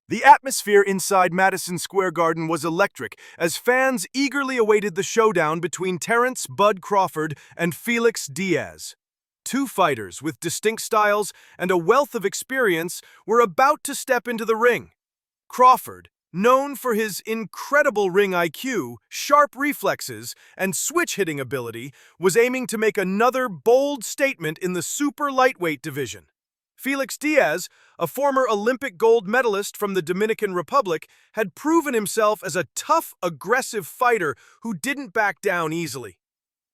The atmosphere inside Madison Square Garden was electric as fans eagerly awaited the showdown between Terence "Bud" Crawford and Felix Diaz. Two fighters with distinct styles and a wealth of experience were about to step into the ring. Crawford, known for his incredible ring IQ, sharp reflexes, and switch-hitting ability, was aiming to make another bold statement in the super lightweight division. Felix Diaz, a former Olympic gold medalist from the Dominican Republic, had proven himself as a tough, aggressive fighter who didn't back down easily.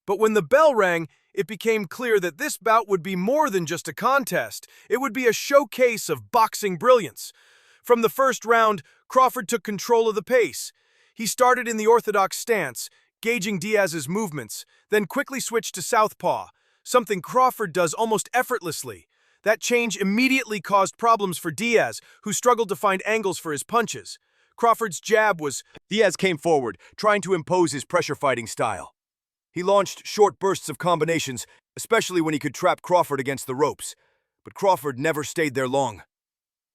But when the bell rang, it became clear that this bout would be more than just a contest. It would be a showcase of boxing brilliance. From the first round, Crawford took control of the pace. He started in the orthodox stance, gauging Diaz's movements, then quickly switched to southpaw, something Crawford does almost effortlessly. That change immediately caused problems for Diaz, who struggled to find angles for his punches. Crawford's jab was... Diaz came forward, trying to impose his pressure-fighting style. He launched short bursts of combinations, especially when he could trap Crawford against the ropes. But Crawford never stayed there long.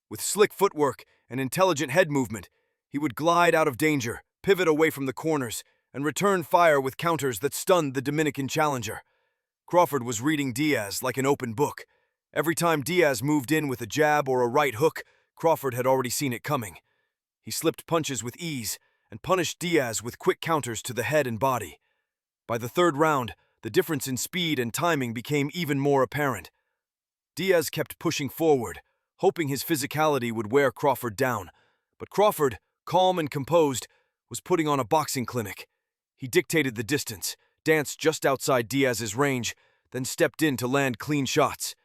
With slick footwork and intelligent head movement, he would glide out of danger, pivot away from the corners, and return fire with counters that stunned the Dominican challenger. Crawford was reading Diaz like an open book. Every time Diaz moved in with a jab or a right hook, Crawford had already seen it coming. He slipped punches with ease and punished Diaz with quick counters to the head and body. By the third round, the difference in speed and timing became even more apparent. Diaz kept pushing forward, hoping his physicality would wear Crawford down. But Crawford, calm and composed, was putting on a boxing clinic. He dictated the distance, danced just outside Diaz's range, then stepped in to land clean shots.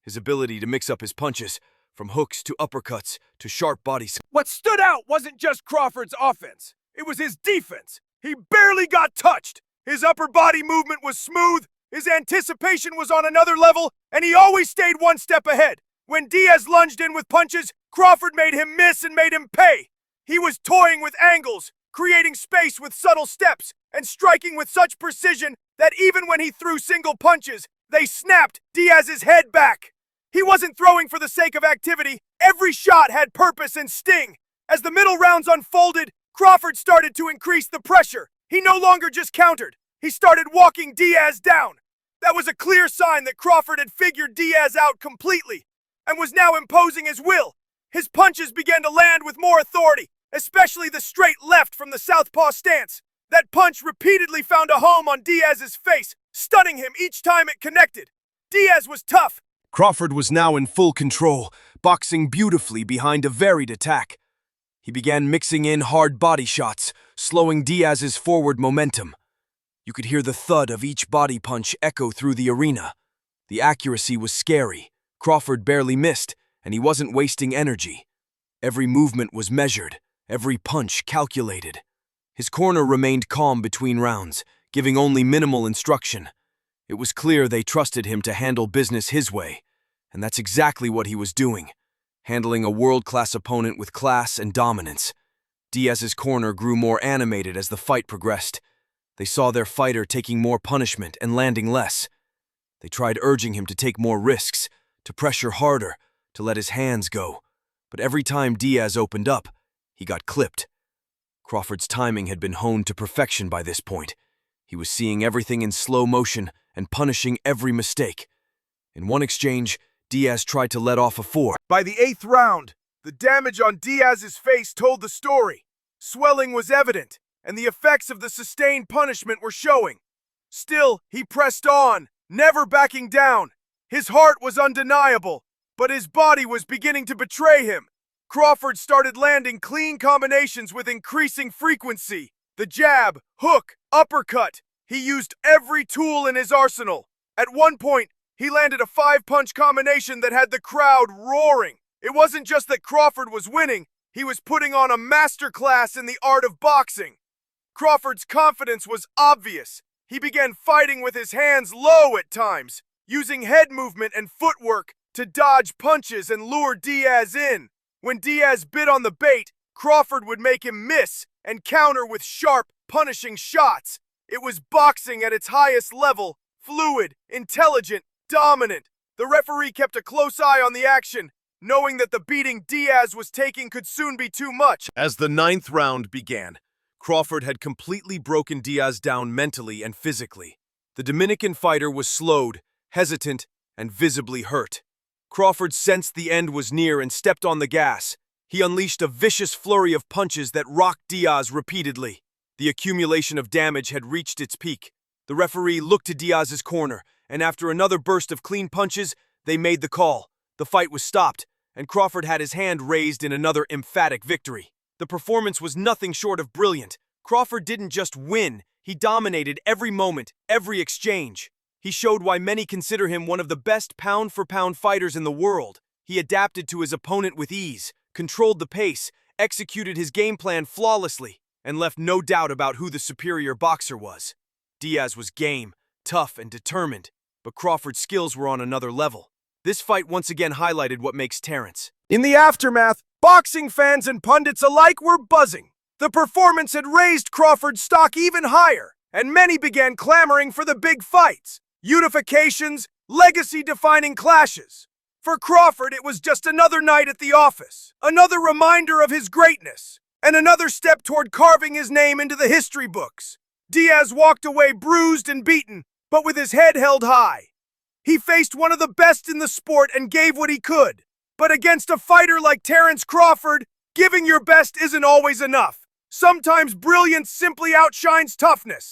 His ability to mix up his punches, from hooks to uppercuts to sharp bodies. What stood out wasn't just Crawford's offense. It was his defense. He barely got touched. His upper body movement was smooth, his anticipation was on another level, and he always stayed one step ahead. When Diaz lunged in with punches, Crawford made him miss and made him pay. He was toying with angles, creating space with subtle steps, and striking with such precision that even when he threw single punches, they snapped Diaz's head back. He wasn't throwing for the sake of activity. Every shot had purpose and sting. As the middle rounds unfolded, Crawford started to increase the pressure. He no longer just countered. He started walking Diaz down. That was a clear sign that Crawford had figured Diaz out completely and was now imposing his will. His punches began to land with more authority, especially the straight left from the southpaw stance. That punch repeatedly found a home on Diaz's face, stunning him each time it connected. Diaz was tough. Crawford was now in full control, boxing beautifully behind a varied attack. He began mixing in hard body shots, slowing Diaz's forward momentum. You could hear the thud of each body punch echo through the arena. The accuracy was scary. Crawford barely missed, and he wasn't wasting energy. Every movement was measured, every punch calculated. His corner remained calm between rounds, giving only minimal instruction. It was clear they trusted him to handle business his way, and that's exactly what he was doing, handling a world-class opponent with class and dominance. Diaz's corner grew more animated as the fight progressed. They saw their fighter taking more punishment and landing less. They tried urging him to take more risks, to pressure harder, to let his hands go. But every time Diaz opened up, he got clipped. Crawford's timing had been honed to perfection by this point. He was seeing everything in slow motion and punishing every mistake. In one exchange, Diaz tried to let off a four. By the 8th round, the damage on Diaz's face told the story. Swelling was evident, and the effects of the sustained punishment were showing. Still, he pressed on, never backing down. His heart was undeniable, but his body was beginning to betray him. Crawford started landing clean combinations with increasing frequency. The jab, hook, uppercut. He used every tool in his arsenal. At one point, he landed a 5-punch combination that had the crowd roaring. It wasn't just that Crawford was winning, he was putting on a masterclass in the art of boxing. Crawford's confidence was obvious. He began fighting with his hands low at times, using head movement and footwork to dodge punches and lure Diaz in. When Diaz bit on the bait, Crawford would make him miss and counter with sharp, punishing shots. It was boxing at its highest level, fluid, intelligent, dominant. The referee kept a close eye on the action, knowing that the beating Diaz was taking could soon be too much. As the ninth round began, Crawford had completely broken Diaz down mentally and physically. The Dominican fighter was slowed, hesitant, and visibly hurt. Crawford sensed the end was near and stepped on the gas. He unleashed a vicious flurry of punches that rocked Diaz repeatedly. The accumulation of damage had reached its peak. The referee looked to Diaz's corner, and after another burst of clean punches, they made the call. The fight was stopped, and Crawford had his hand raised in another emphatic victory. The performance was nothing short of brilliant. Crawford didn't just win, he dominated every moment, every exchange. He showed why many consider him one of the best pound-for-pound fighters in the world. He adapted to his opponent with ease, controlled the pace, executed his game plan flawlessly, and left no doubt about who the superior boxer was. Diaz was game, tough, and determined, but Crawford's skills were on another level. This fight once again highlighted what makes Terence. In the aftermath, boxing fans and pundits alike were buzzing. The performance had raised Crawford's stock even higher, and many began clamoring for the big fights, unifications, legacy-defining clashes. For Crawford, it was just another night at the office, another reminder of his greatness, and another step toward carving his name into the history books. Diaz walked away bruised and beaten, but with his head held high. He faced one of the best in the sport and gave what he could. But against a fighter like Terence Crawford, giving your best isn't always enough. Sometimes brilliance simply outshines toughness.